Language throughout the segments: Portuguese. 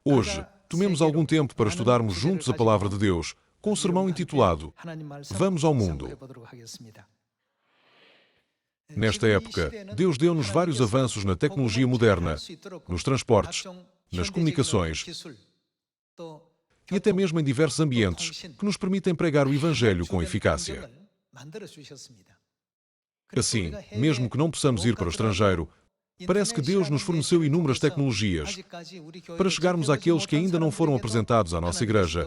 Hoje, tomemos algum tempo para estudarmos juntos a Palavra de Deus, com o sermão intitulado Vamos ao Mundo. Nesta época, Deus deu-nos vários avanços na tecnologia moderna, nos transportes, nas comunicações e até mesmo em diversos ambientes que nos permitem pregar o Evangelho com eficácia. Assim, mesmo que não possamos ir para o estrangeiro, parece que Deus nos forneceu inúmeras tecnologias para chegarmos àqueles que ainda não foram apresentados à nossa igreja,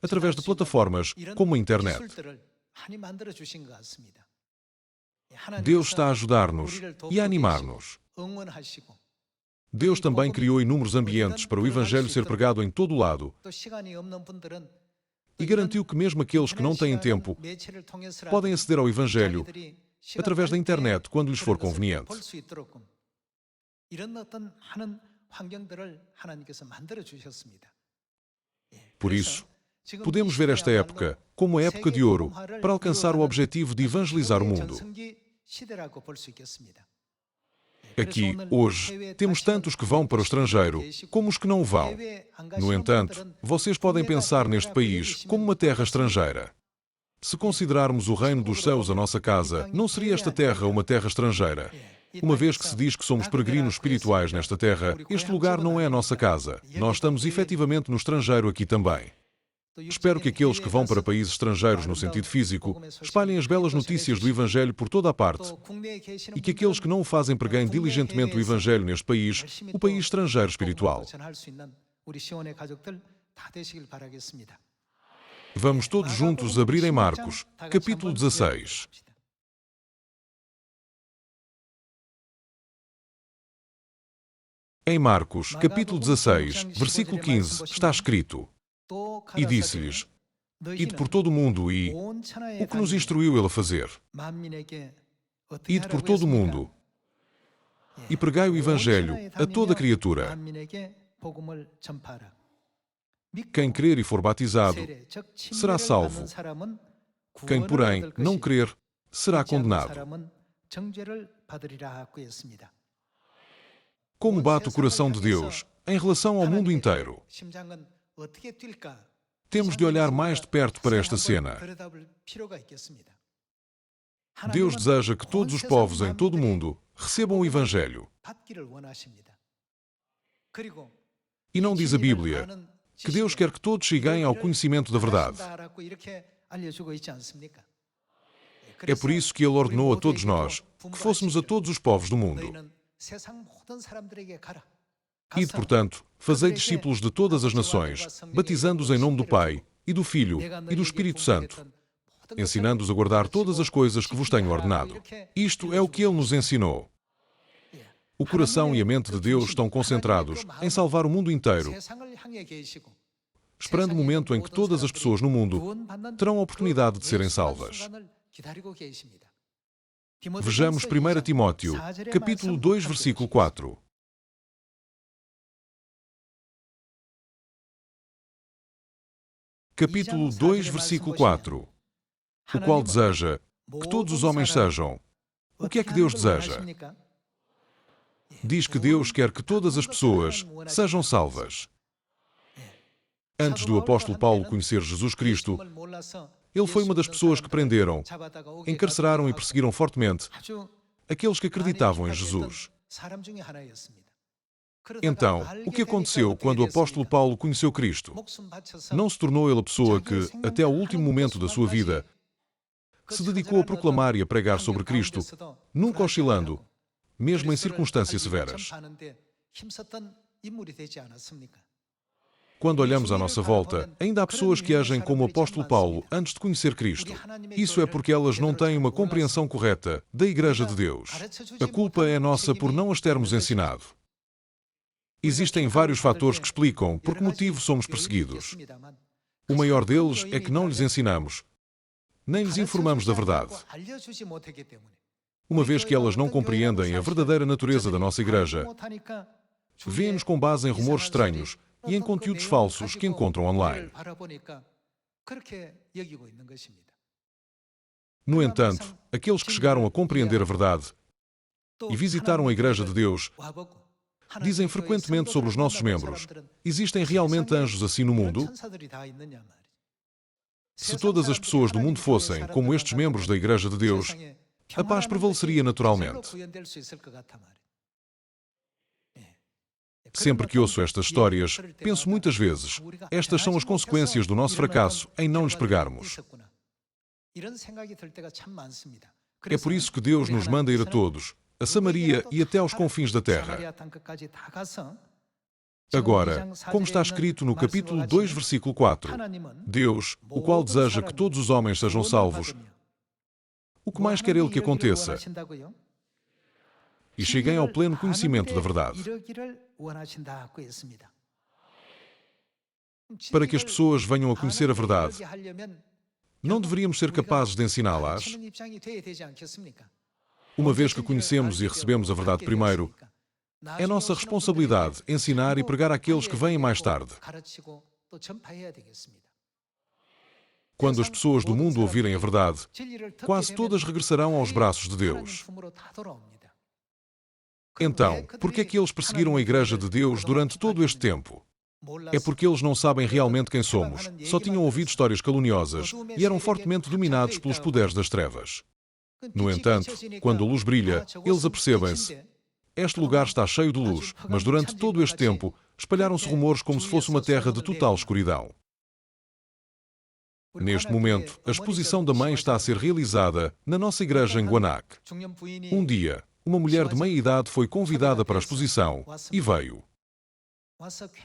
através de plataformas como a internet. Deus está a ajudar-nos e a animar-nos. Deus também criou inúmeros ambientes para o Evangelho ser pregado em todo o lado e garantiu que mesmo aqueles que não têm tempo podem aceder ao Evangelho através da internet quando lhes for conveniente. Por isso, podemos ver esta época como a época de ouro para alcançar o objetivo de evangelizar o mundo. Aqui, hoje, temos tantos que vão para o estrangeiro como os que não vão. No entanto, vocês podem pensar neste país como uma terra estrangeira. Se considerarmos o reino dos céus a nossa casa, não seria esta terra uma terra estrangeira? Uma vez que se diz que somos peregrinos espirituais nesta terra, este lugar não é a nossa casa. Nós estamos efetivamente no estrangeiro aqui também. Espero que aqueles que vão para países estrangeiros no sentido físico espalhem as belas notícias do Evangelho por toda a parte e que aqueles que não o fazem preguem diligentemente o Evangelho neste país, o país estrangeiro espiritual. Vamos todos juntos abrir em Marcos, capítulo 16. Em Marcos, capítulo 16, versículo 15, está escrito: E disse-lhes: Ide por todo o mundo e... O que nos instruiu ele a fazer? Ide por todo o mundo e pregai o Evangelho a toda criatura. Quem crer e for batizado será salvo. Quem, porém, não crer será condenado. Como bate o coração de Deus em relação ao mundo inteiro? Temos de olhar mais de perto para esta cena. Deus deseja que todos os povos em todo o mundo recebam o Evangelho. E não diz a Bíblia que Deus quer que todos cheguem ao conhecimento da verdade. É por isso que Ele ordenou a todos nós que fôssemos a todos os povos do mundo. Ide, portanto, fazei discípulos de todas as nações, batizando-os em nome do Pai, e do Filho, e do Espírito Santo, ensinando-os a guardar todas as coisas que vos tenho ordenado. Isto é o que Ele nos ensinou. O coração e a mente de Deus estão concentrados em salvar o mundo inteiro, esperando o momento em que todas as pessoas no mundo terão a oportunidade de serem salvas. Vejamos 1 Timóteo, capítulo 2, versículo 4. Capítulo 2, versículo 4. O qual deseja que todos os homens sejam. O que é que Deus deseja? Diz que Deus quer que todas as pessoas sejam salvas. Antes do apóstolo Paulo conhecer Jesus Cristo, ele foi uma das pessoas que prenderam, encarceraram e perseguiram fortemente aqueles que acreditavam em Jesus. Então, o que aconteceu quando o apóstolo Paulo conheceu Cristo? Não se tornou ele a pessoa que, até ao último momento da sua vida, se dedicou a proclamar e a pregar sobre Cristo, nunca oscilando, mesmo em circunstâncias severas? Quando olhamos à nossa volta, ainda há pessoas que agem como o apóstolo Paulo antes de conhecer Cristo. Isso é porque elas não têm uma compreensão correta da Igreja de Deus. A culpa é nossa por não as termos ensinado. Existem vários fatores que explicam por que motivo somos perseguidos. O maior deles é que não lhes ensinamos, nem lhes informamos da verdade. Uma vez que elas não compreendem a verdadeira natureza da nossa Igreja, vêem-nos com base em rumores estranhos e em conteúdos falsos que encontram online. No entanto, aqueles que chegaram a compreender a verdade e visitaram a Igreja de Deus Dizem frequentemente sobre os nossos membros: existem realmente anjos assim no mundo? Se todas as pessoas do mundo fossem como estes membros da Igreja de Deus, a paz prevaleceria naturalmente. Sempre que ouço estas histórias, penso muitas vezes: estas são as consequências do nosso fracasso em não lhes pregarmos. É por isso que Deus nos manda ir a todos, a Samaria e até aos confins da terra. Agora, como está escrito no capítulo 2, versículo 4, Deus, o qual deseja que todos os homens sejam salvos, o que mais quer Ele que aconteça? E cheguem ao pleno conhecimento da verdade. Para que as pessoas venham a conhecer a verdade, não deveríamos ser capazes de ensiná-las? Uma vez que conhecemos e recebemos a verdade primeiro, é nossa responsabilidade ensinar e pregar àqueles que vêm mais tarde. Quando as pessoas do mundo ouvirem a verdade, quase todas regressarão aos braços de Deus. Então, por que é que eles perseguiram a Igreja de Deus durante todo este tempo? É porque eles não sabem realmente quem somos, só tinham ouvido histórias caluniosas e eram fortemente dominados pelos poderes das trevas. No entanto, quando a luz brilha, eles apercebem-se: este lugar está cheio de luz, mas durante todo este tempo espalharam-se rumores como se fosse uma terra de total escuridão. Neste momento, a exposição da mãe está a ser realizada na nossa igreja em Guanac. Um dia, uma mulher de meia-idade foi convidada para a exposição e veio.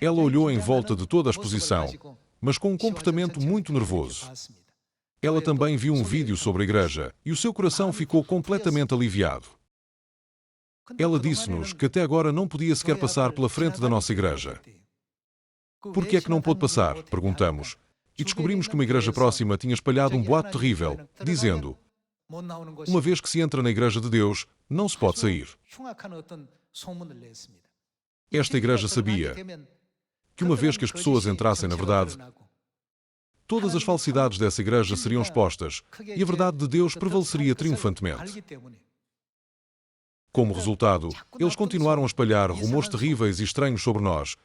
Ela olhou em volta de toda a exposição, mas com um comportamento muito nervoso. Ela também viu um vídeo sobre a igreja e o seu coração ficou completamente aliviado. Ela disse-nos que até agora não podia sequer passar pela frente da nossa igreja. Por que é que não pôde passar? Perguntamos. E descobrimos que uma igreja próxima tinha espalhado um boato terrível, dizendo: uma vez que se entra na Igreja de Deus, não se pode sair. Esta igreja sabia que uma vez que as pessoas entrassem na verdade, todas as falsidades dessa igreja seriam expostas e a verdade de Deus prevaleceria triunfantemente. Como resultado, eles continuaram a espalhar rumores terríveis e estranhos sobre nós,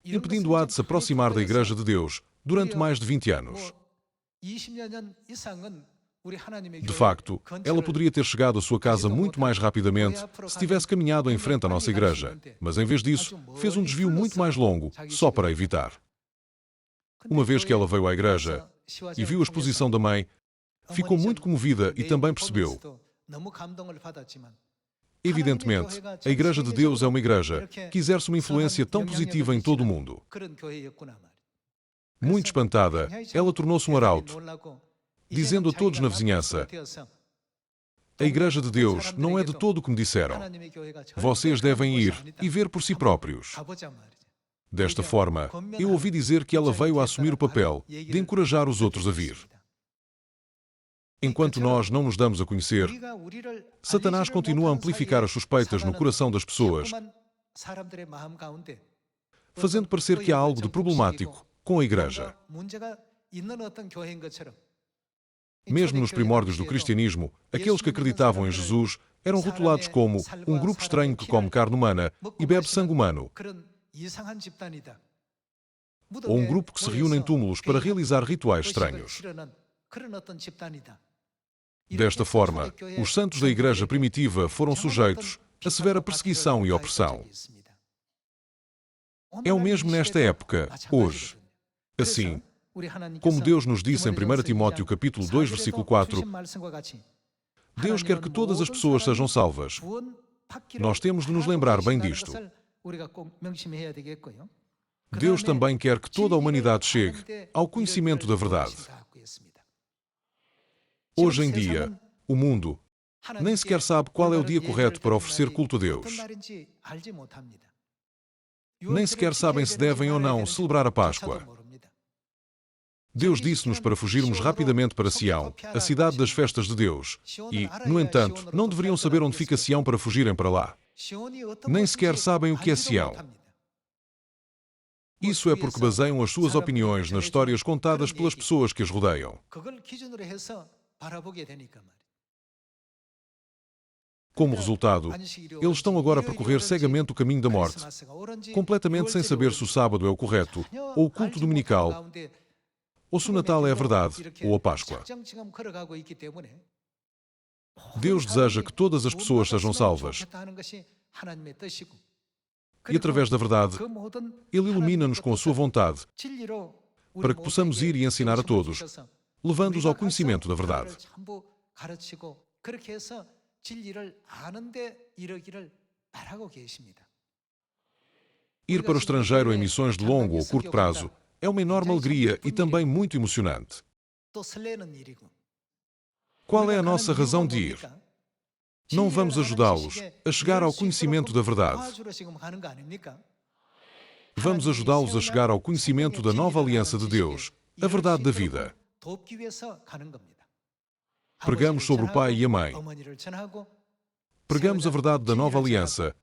impedindo-a de se aproximar da Igreja de Deus durante mais de 20 anos. De facto, ela poderia ter chegado à sua casa muito mais rapidamente se tivesse caminhado em frente à nossa igreja, mas em vez disso, fez um desvio muito mais longo, só para evitar. Uma vez que ela veio à igreja e viu a exposição da mãe, ficou muito comovida e também percebeu: evidentemente, a Igreja de Deus é uma igreja que exerce uma influência tão positiva em todo o mundo. Muito espantada, ela tornou-se um arauto, dizendo a todos na vizinhança: a Igreja de Deus não é de todo o que me disseram. Vocês devem ir e ver por si próprios. Desta forma, eu ouvi dizer que ela veio a assumir o papel de encorajar os outros a vir. Enquanto nós não nos damos a conhecer, Satanás continua a amplificar as suspeitas no coração das pessoas, fazendo parecer que há algo de problemático com a Igreja. Mesmo nos primórdios do cristianismo, aqueles que acreditavam em Jesus eram rotulados como um grupo estranho que come carne humana e bebe sangue humano, ou um grupo que se reúne em túmulos para realizar rituais estranhos. Desta forma, os santos da Igreja primitiva foram sujeitos a severa perseguição e opressão. É o mesmo nesta época, hoje. Assim, como Deus nos disse em 1 Timóteo capítulo 2, versículo 4, Deus quer que todas as pessoas sejam salvas. Nós temos de nos lembrar bem disto. Deus também quer que toda a humanidade chegue ao conhecimento da verdade. Hoje em dia, o mundo nem sequer sabe qual é o dia correto para oferecer culto a Deus. Nem sequer sabem se devem ou não celebrar a Páscoa. Deus disse-nos para fugirmos rapidamente para Sião, a cidade das festas de Deus, e, no entanto, não deveriam saber onde fica Sião para fugirem para lá. Nem sequer sabem o que é Sião. Isso é porque baseiam as suas opiniões nas histórias contadas pelas pessoas que as rodeiam. Como resultado, eles estão agora a percorrer cegamente o caminho da morte, completamente sem saber se o sábado é o correto, ou o culto dominical, ou se o Natal é a verdade, ou a Páscoa. Deus deseja que todas as pessoas sejam salvas. E através da verdade, Ele ilumina-nos com a sua vontade, para que possamos ir e ensinar a todos, levando-os ao conhecimento da verdade. Ir para o estrangeiro em missões de longo ou curto prazo é uma enorme alegria e também muito emocionante. Qual é a nossa razão de ir? Não vamos ajudá-los a chegar ao conhecimento da verdade. Vamos ajudá-los a chegar ao conhecimento da nova aliança de Deus, a verdade da vida. Pregamos sobre o pai e a mãe. Pregamos a verdade da nova aliança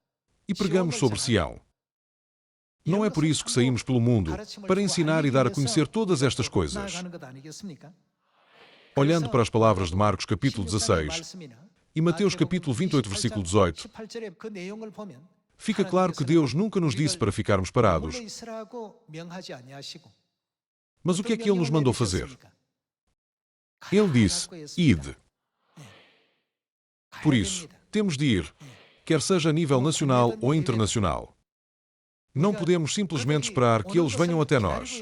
e pregamos sobre Sião. Não é por isso que saímos pelo mundo, para ensinar e dar a conhecer todas estas coisas. Olhando para as palavras de Marcos capítulo 16 e Mateus capítulo 28, versículo 18, fica claro que Deus nunca nos disse para ficarmos parados. Mas o que é que Ele nos mandou fazer? Ele disse, ide. Por isso, temos de ir, quer seja a nível nacional ou internacional. Não podemos simplesmente esperar que eles venham até nós.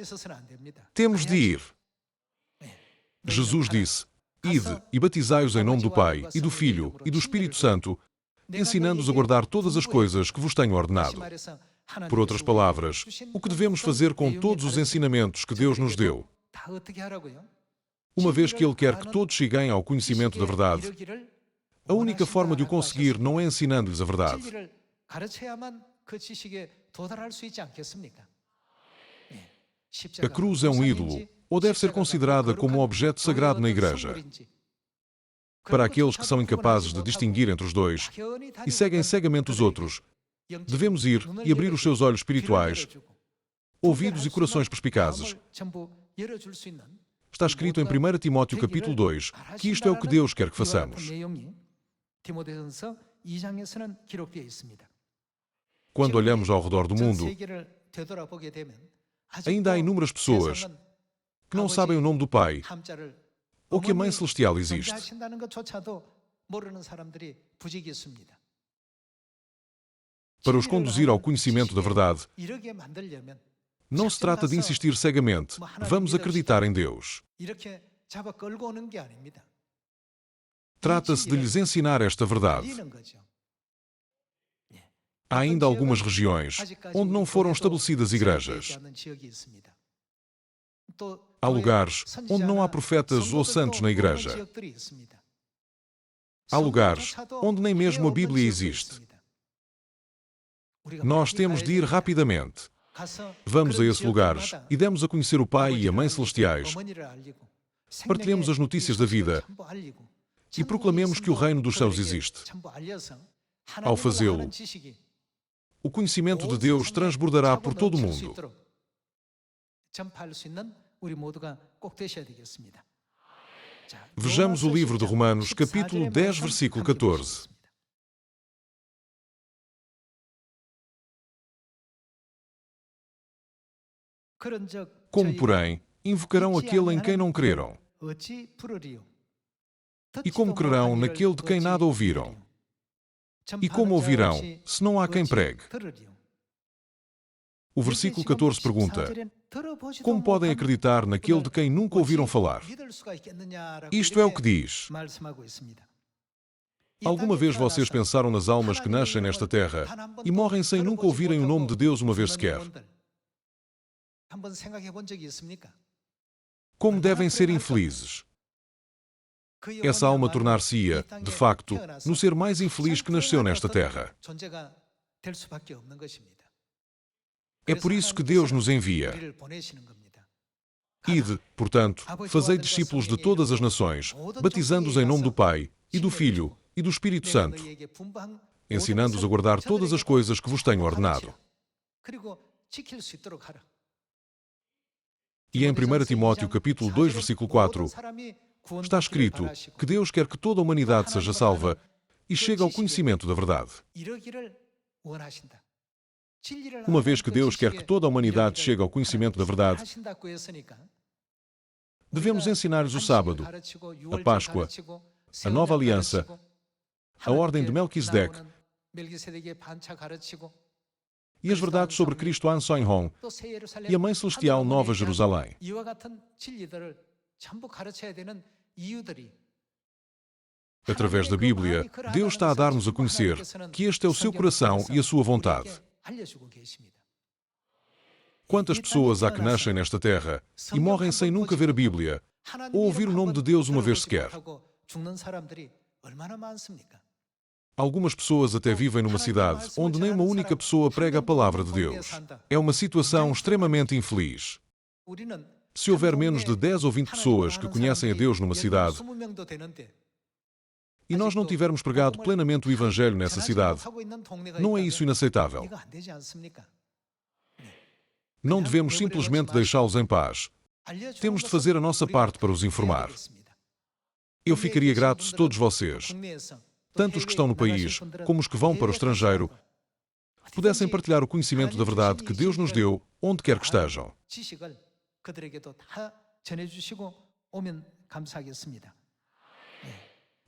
Temos de ir. Jesus disse, ide e batizai-os em nome do Pai, e do Filho, e do Espírito Santo, ensinando-os a guardar todas as coisas que vos tenho ordenado. Por outras palavras, o que devemos fazer com todos os ensinamentos que Deus nos deu? Uma vez que Ele quer que todos cheguem ao conhecimento da verdade, a única forma de o conseguir não é ensinando-lhes a verdade. A cruz é um ídolo, ou deve ser considerada como um objeto sagrado na Igreja. Para aqueles que são incapazes de distinguir entre os dois e seguem cegamente os outros, devemos ir e abrir os seus olhos espirituais, ouvidos e corações perspicazes. Está escrito em 1 Timóteo capítulo 2 que isto é o que Deus quer que façamos. Quando olhamos ao redor do mundo, ainda há inúmeras pessoas que não sabem o nome do Pai ou que a Mãe Celestial existe. Para os conduzir ao conhecimento da verdade, não se trata de insistir cegamente, vamos acreditar em Deus. Trata-se de lhes ensinar esta verdade. Há ainda algumas regiões onde não foram estabelecidas igrejas. Há lugares onde não há profetas ou santos na igreja. Há lugares onde nem mesmo a Bíblia existe. Nós temos de ir rapidamente. Vamos a esses lugares e demos a conhecer o Pai e a Mãe Celestiais. Partilhemos as notícias da vida e proclamemos que o reino dos céus existe. Ao fazê-lo, o conhecimento de Deus transbordará por todo o mundo. Vejamos o livro de Romanos, capítulo 10, versículo 14. Como, porém, invocarão aquele em quem não creram? E como crerão naquele de quem nada ouviram? E como ouvirão, se não há quem pregue? O versículo 14 pergunta, como podem acreditar naquele de quem nunca ouviram falar? Isto é o que diz. Alguma vez vocês pensaram nas almas que nascem nesta terra e morrem sem nunca ouvirem o nome de Deus uma vez sequer? Como devem ser infelizes? Essa alma tornar-se-ia, de facto, no ser mais infeliz que nasceu nesta terra. É por isso que Deus nos envia. Ide, portanto, fazei discípulos de todas as nações, batizando-os em nome do Pai, e do Filho, e do Espírito Santo, ensinando-os a guardar todas as coisas que vos tenho ordenado. E em 1 Timóteo capítulo 2, versículo 4, está escrito que Deus quer que toda a humanidade seja salva e chega ao conhecimento da verdade. Uma vez que Deus quer que toda a humanidade chegue ao conhecimento da verdade, devemos ensinar-lhes o sábado, a Páscoa, a nova aliança, a ordem de Melquisedeque e as verdades sobre Cristo An-Soin-Hon e a Mãe Celestial Nova Jerusalém. Através da Bíblia, Deus está a dar-nos a conhecer que este é o seu coração e a sua vontade. Quantas pessoas há que nascem nesta terra e morrem sem nunca ver a Bíblia ou ouvir o nome de Deus uma vez sequer? Algumas pessoas até vivem numa cidade onde nem uma única pessoa prega a palavra de Deus. É uma situação extremamente infeliz. Se houver menos de 10 ou 20 pessoas que conhecem a Deus numa cidade e nós não tivermos pregado plenamente o Evangelho nessa cidade, não é isso inaceitável? Não devemos simplesmente deixá-los em paz. Temos de fazer a nossa parte para os informar. Eu ficaria grato se todos vocês, tanto os que estão no país como os que vão para o estrangeiro, pudessem partilhar o conhecimento da verdade que Deus nos deu, onde quer que estejam.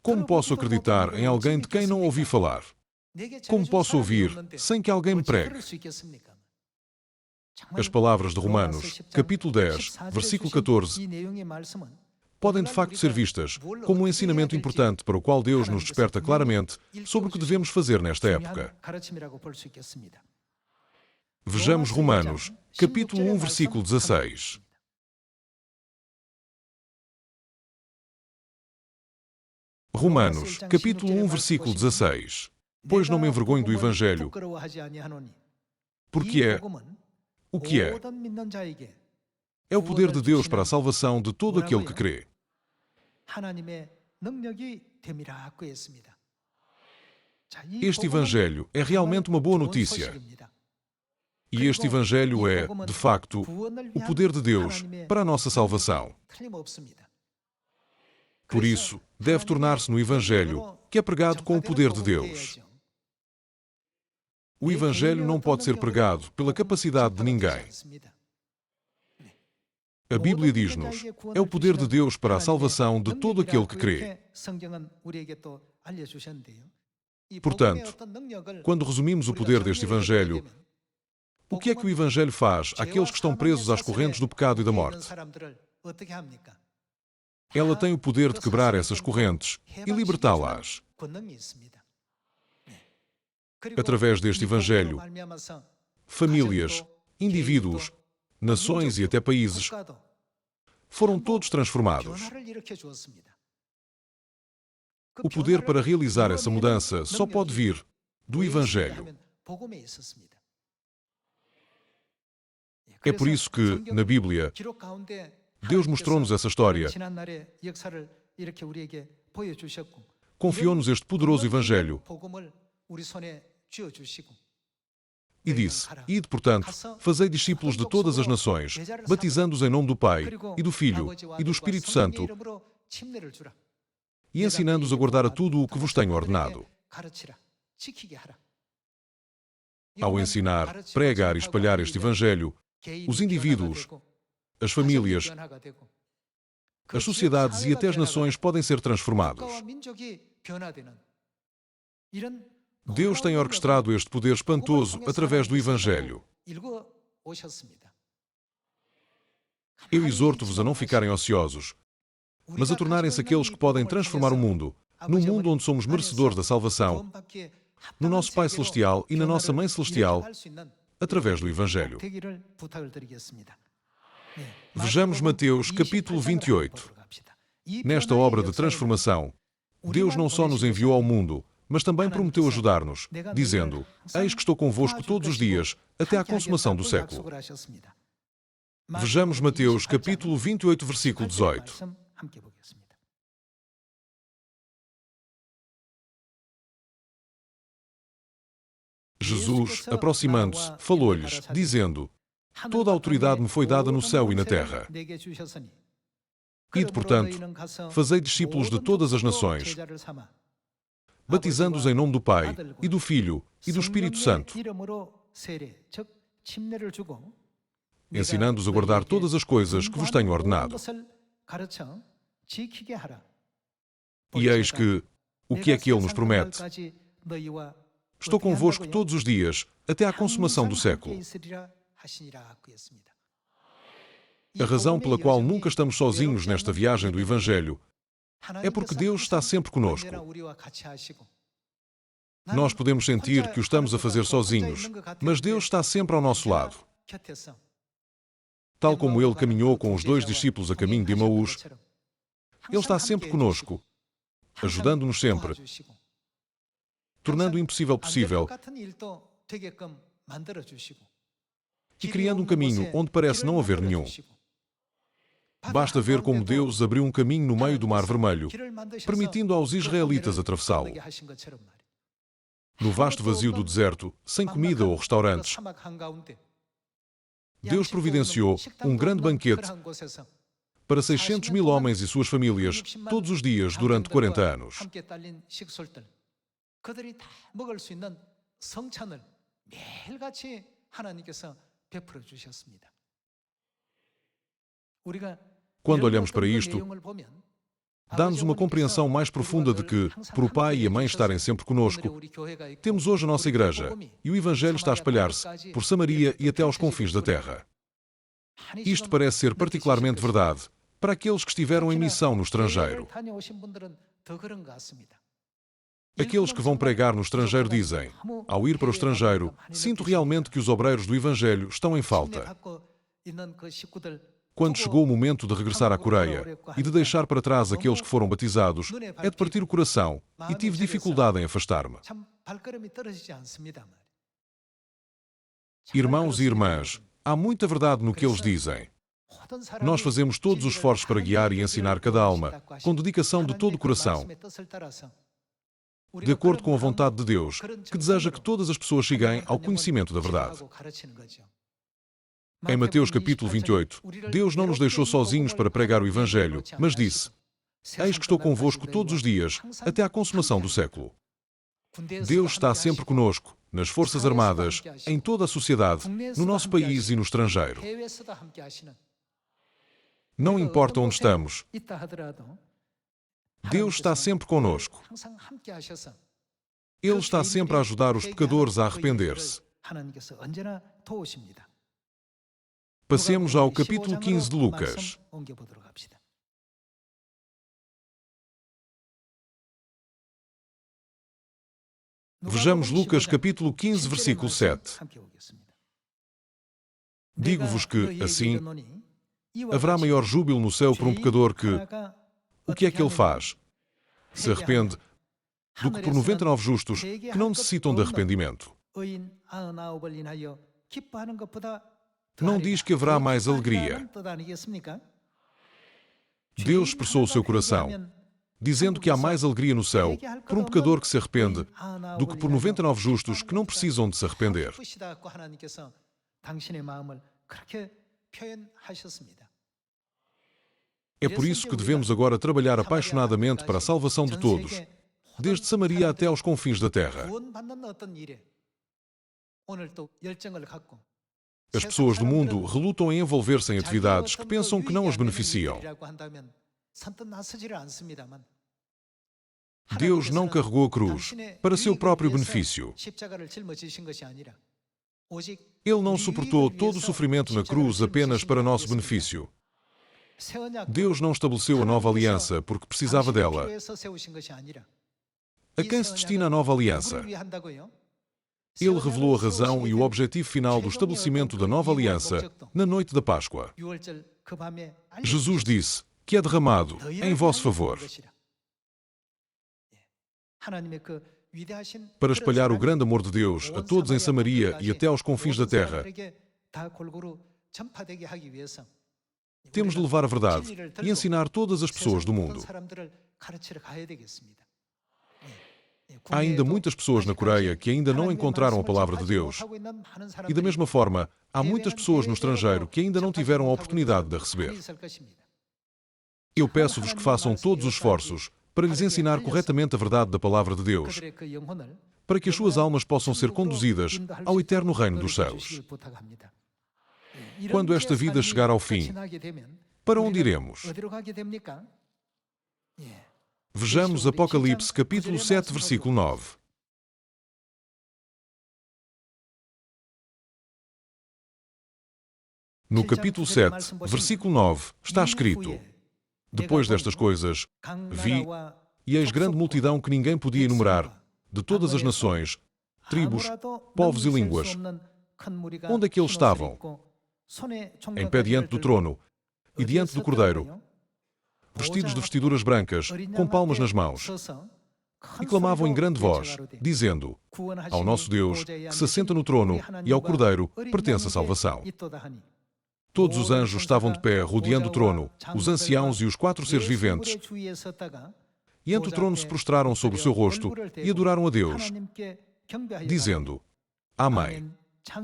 Como posso acreditar em alguém de quem não ouvi falar? Como posso ouvir sem que alguém me pregue? As palavras de Romanos, capítulo 10, versículo 14, podem de facto ser vistas como um ensinamento importante para o qual Deus nos desperta claramente sobre o que devemos fazer nesta época. Vejamos Romanos, capítulo 1, versículo 16. Romanos, capítulo 1, versículo 16. Pois não me envergonho do Evangelho, porque o que é? É o poder de Deus para a salvação de todo aquele que crê. Este Evangelho é realmente uma boa notícia. E este Evangelho é, de facto, o poder de Deus para a nossa salvação. Por isso, deve tornar-se no Evangelho que é pregado com o poder de Deus. O Evangelho não pode ser pregado pela capacidade de ninguém. A Bíblia diz-nos, é o poder de Deus para a salvação de todo aquele que crê. Portanto, quando resumimos o poder deste Evangelho, o que é que o Evangelho faz àqueles que estão presos às correntes do pecado e da morte? Ela tem o poder de quebrar essas correntes e libertá-las. Através deste Evangelho, famílias, indivíduos, nações e até países foram todos transformados. O poder para realizar essa mudança só pode vir do Evangelho. É por isso que, na Bíblia, Deus mostrou-nos essa história, confiou-nos este poderoso Evangelho e disse, ide, portanto, fazei discípulos de todas as nações, batizando-os em nome do Pai, e do Filho, e do Espírito Santo, e ensinando-os a guardar a tudo o que vos tenho ordenado. Ao ensinar, pregar e espalhar este Evangelho, os indivíduos, as famílias, as sociedades e até as nações podem ser transformados. Deus tem orquestrado este poder espantoso através do Evangelho. Eu exorto-vos a não ficarem ociosos, mas a tornarem-se aqueles que podem transformar o mundo, num mundo onde somos merecedores da salvação, no nosso Pai Celestial e na nossa Mãe Celestial, através do Evangelho. Vejamos Mateus, capítulo 28. Nesta obra de transformação, Deus não só nos enviou ao mundo, mas também prometeu ajudar-nos, dizendo, eis que estou convosco todos os dias, até à consumação do século. Vejamos Mateus, capítulo 28, versículo 18. Jesus, aproximando-se, falou-lhes, dizendo, toda a autoridade me foi dada no céu e na terra. Ide, portanto, fazei discípulos de todas as nações, batizando-os em nome do Pai, e do Filho, e do Espírito Santo, ensinando-os a guardar todas as coisas que vos tenho ordenado. E eis que, o que é que Ele nos promete? Estou convosco todos os dias, até à consumação do século. A razão pela qual nunca estamos sozinhos nesta viagem do Evangelho é porque Deus está sempre conosco. Nós podemos sentir que o estamos a fazer sozinhos, mas Deus está sempre ao nosso lado. Tal como Ele caminhou com os 2 discípulos a caminho de Emaús, Ele está sempre conosco, ajudando-nos sempre, tornando o impossível possível e criando um caminho onde parece não haver nenhum. Basta ver como Deus abriu um caminho no meio do Mar Vermelho, permitindo aos israelitas atravessá-lo. No vasto vazio do deserto, sem comida ou restaurantes, Deus providenciou um grande banquete para 600.000 homens e suas famílias, todos os dias, durante 40 anos. Quando olhamos para isto, dá-nos uma compreensão mais profunda de que, por o Pai e a Mãe estarem sempre conosco, temos hoje a nossa Igreja, e o Evangelho está a espalhar-se por Samaria e até aos confins da terra. Isto parece ser particularmente verdade para aqueles que estiveram em missão no estrangeiro. Aqueles que vão pregar no estrangeiro dizem, ao ir para o estrangeiro, sinto realmente que os obreiros do Evangelho estão em falta. Quando chegou o momento de regressar à Coreia e de deixar para trás aqueles que foram batizados, é de partir o coração e tive dificuldade em afastar-me. Irmãos e irmãs, há muita verdade no que eles dizem. Nós fazemos todos os esforços para guiar e ensinar cada alma, com dedicação de todo o coração, de acordo com a vontade de Deus, que deseja que todas as pessoas cheguem ao conhecimento da verdade. Em Mateus capítulo 28, Deus não nos deixou sozinhos para pregar o Evangelho, mas disse, eis que estou convosco todos os dias, até à consumação do século. Deus está sempre conosco, nas Forças Armadas, em toda a sociedade, no nosso país e no estrangeiro. Não importa onde estamos, Deus está sempre conosco. Ele está sempre a ajudar os pecadores a arrepender-se. Passemos ao capítulo 15 de Lucas. Vejamos Lucas capítulo 15, versículo 7. Digo-vos que, assim, haverá maior júbilo no céu por um pecador que... O que é que ele faz? Se arrepende, do que por 99 justos que não necessitam de arrependimento. Não diz que haverá mais alegria. Deus expressou o seu coração, dizendo que há mais alegria no céu por um pecador que se arrepende do que por 99 justos que não precisam de se arrepender. É por isso que devemos agora trabalhar apaixonadamente para a salvação de todos, desde Samaria até aos confins da terra. As pessoas do mundo relutam em envolver-se em atividades que pensam que não as beneficiam. Deus não carregou a cruz para seu próprio benefício. Ele não suportou todo o sofrimento na cruz apenas para nosso benefício. Deus não estabeleceu a nova aliança porque precisava dela. A quem se destina a nova aliança? Ele revelou a razão e o objetivo final do estabelecimento da nova aliança na noite da Páscoa. Jesus disse que é derramado em vosso favor para espalhar o grande amor de Deus a todos em Samaria e até aos confins da terra. Temos de levar a verdade e ensinar todas as pessoas do mundo. Há ainda muitas pessoas na Coreia que ainda não encontraram a palavra de Deus. E da mesma forma, há muitas pessoas no estrangeiro que ainda não tiveram a oportunidade de a receber. Eu peço-vos que façam todos os esforços para lhes ensinar corretamente a verdade da palavra de Deus, para que as suas almas possam ser conduzidas ao eterno reino dos céus. Quando esta vida chegar ao fim, para onde iremos? Vejamos Apocalipse capítulo 7, versículo 9. No capítulo 7, versículo 9, está escrito: Depois destas coisas, vi, e eis grande multidão que ninguém podia enumerar, de todas as nações, tribos, povos e línguas. Onde é que eles estavam? Em pé diante do trono e diante do Cordeiro, vestidos de vestiduras brancas, com palmas nas mãos, e clamavam em grande voz, dizendo: Ao nosso Deus, que se assenta no trono, e ao Cordeiro, pertence a salvação. Todos os anjos estavam de pé, rodeando o trono, os anciãos e os 4 seres viventes, e ante o trono se prostraram sobre o seu rosto e adoraram a Deus, dizendo: Amém.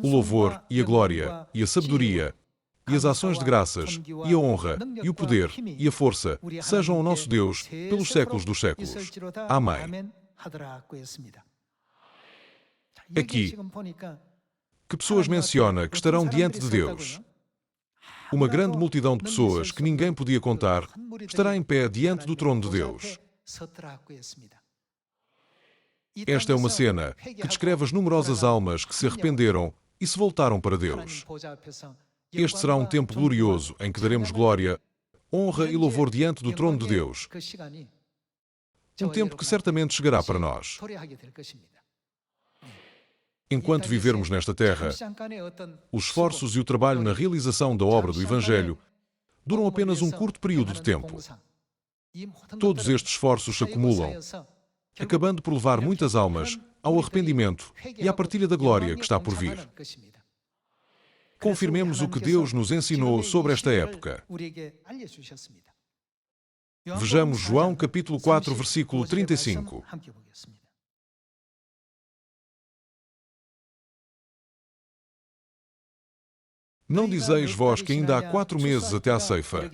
O louvor e a glória e a sabedoria e as ações de graças e a honra e o poder e a força sejam ao nosso Deus pelos séculos dos séculos. Amém. Aqui, que pessoas menciona que estarão diante de Deus? Uma grande multidão de pessoas que ninguém podia contar estará em pé diante do trono de Deus. Esta é uma cena que descreve as numerosas almas que se arrependeram e se voltaram para Deus. Este será um tempo glorioso em que daremos glória, honra e louvor diante do trono de Deus. Um tempo que certamente chegará para nós. Enquanto vivermos nesta terra, os esforços e o trabalho na realização da obra do Evangelho duram apenas um curto período de tempo. Todos estes esforços se acumulam, acabando por levar muitas almas ao arrependimento e à partilha da glória que está por vir. Confirmemos o que Deus nos ensinou sobre esta época. Vejamos João capítulo 4, versículo 35. Não dizeis vós que ainda há 4 meses até à ceifa?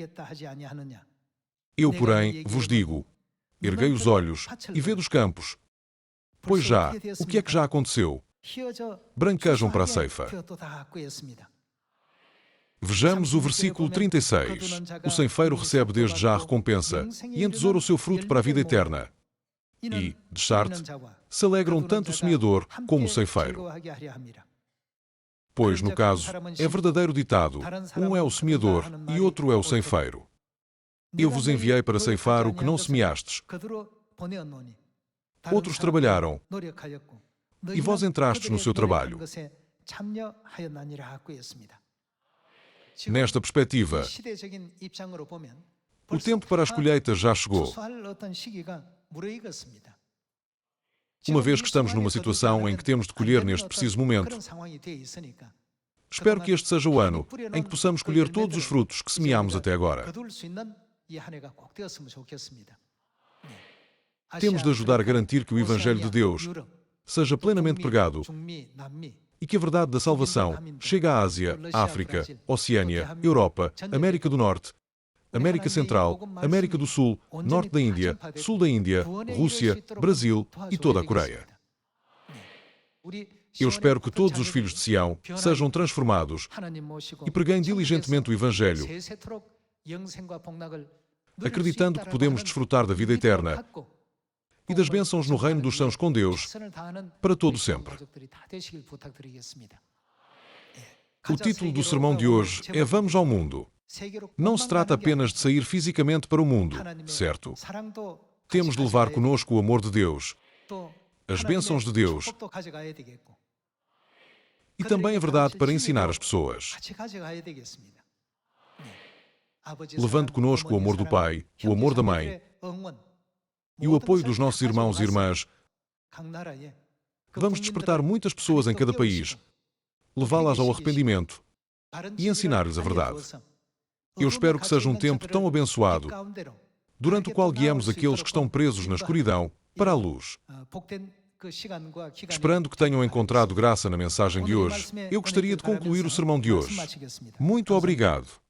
Eu, porém, vos digo, erguei os olhos e vede os campos, pois já, o que é que já aconteceu? Branquejam para a ceifa. Vejamos o versículo 36. O ceifeiro recebe desde já a recompensa e entesoura o seu fruto para a vida eterna. E, de charte, se alegram tanto o semeador como o ceifeiro. Pois, no caso, é verdadeiro ditado, um é o semeador e outro é o ceifeiro. Eu vos enviei para ceifar o que não semeastes. Outros trabalharam, e vós entrastes no seu trabalho. Nesta perspectiva, o tempo para as colheitas já chegou. Uma vez que estamos numa situação em que temos de colher neste preciso momento, espero que este seja o ano em que possamos colher todos os frutos que semeamos até agora. Temos de ajudar a garantir que o Evangelho de Deus seja plenamente pregado e que a verdade da salvação chegue à Ásia, África, Oceânia, Europa, América do Norte, América Central, América do Sul, Norte da Índia, Sul da Índia, Rússia, Brasil e toda a Coreia. Eu espero que todos os filhos de Sião sejam transformados e preguem diligentemente o Evangelho, acreditando que podemos desfrutar da vida eterna e das bênçãos no reino dos céus com Deus para todo sempre. O título do sermão de hoje é Vamos ao Mundo. Não se trata apenas de sair fisicamente para o mundo, certo? Temos de levar conosco o amor de Deus, as bênçãos de Deus e também a verdade para ensinar as pessoas. Levando conosco o amor do Pai, o amor da Mãe e o apoio dos nossos irmãos e irmãs, vamos despertar muitas pessoas em cada país, levá-las ao arrependimento e ensinar-lhes a verdade. Eu espero que seja um tempo tão abençoado, durante o qual guiemos aqueles que estão presos na escuridão para a luz. Esperando que tenham encontrado graça na mensagem de hoje, eu gostaria de concluir o sermão de hoje. Muito obrigado.